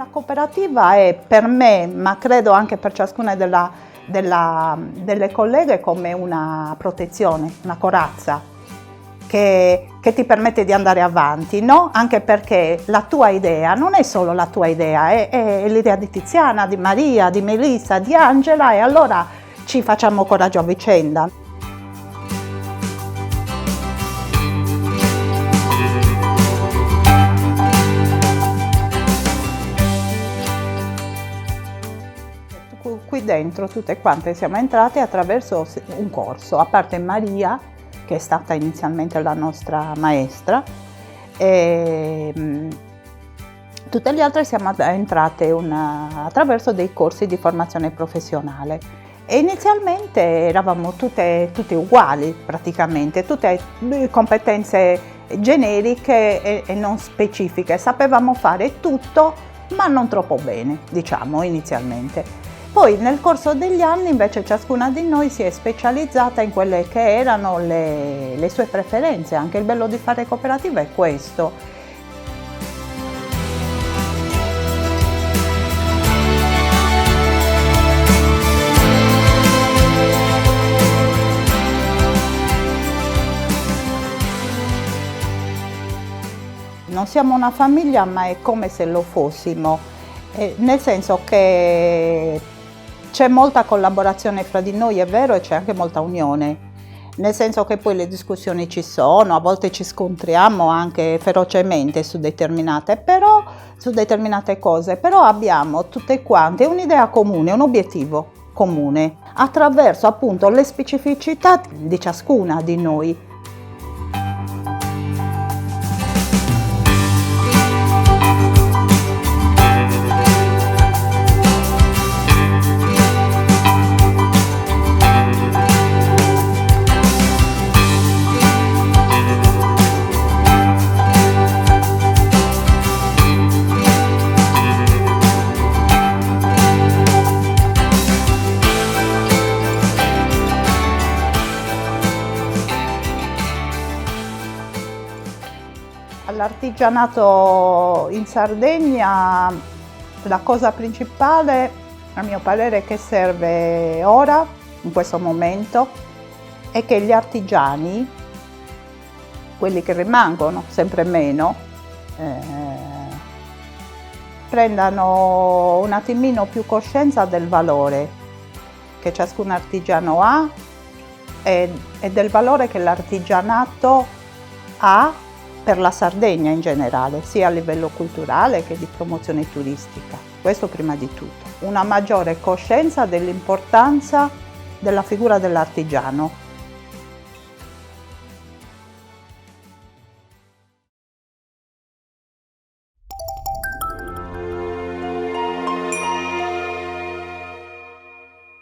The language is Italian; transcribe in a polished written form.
La cooperativa è per me, ma credo anche per ciascuna delle colleghe, come una protezione, una corazza che ti permette di andare avanti, no? Anche perché la tua idea non è solo la tua idea, è l'idea di Tiziana, di Maria, di Melissa, di Angela, e allora ci facciamo coraggio a vicenda. Qui dentro tutte quante siamo entrate attraverso un corso, a parte Maria, che è stata inizialmente la nostra maestra, e tutte le altre siamo entrate attraverso dei corsi di formazione professionale. E inizialmente eravamo tutte uguali praticamente, tutte competenze generiche e non specifiche, sapevamo fare tutto ma non troppo bene, diciamo, inizialmente. Poi nel corso degli anni invece ciascuna di noi si è specializzata in quelle che erano le sue preferenze. Anche il bello di fare cooperativa è questo. Non siamo una famiglia, ma è come se lo fossimo, nel senso che c'è molta collaborazione fra di noi, è vero, e c'è anche molta unione, nel senso che poi le discussioni ci sono, a volte ci scontriamo anche ferocemente su determinate cose, però abbiamo tutte quante un'idea comune, un obiettivo comune, attraverso appunto le specificità di ciascuna di noi. All'artigianato in Sardegna la cosa principale, a mio parere, che serve ora, in questo momento, è che gli artigiani, quelli che rimangono sempre meno, prendano un attimino più coscienza del valore che ciascun artigiano ha e del valore che l'artigianato ha per la Sardegna in generale, sia a livello culturale che di promozione turistica. Questo prima di tutto. Una maggiore coscienza dell'importanza della figura dell'artigiano.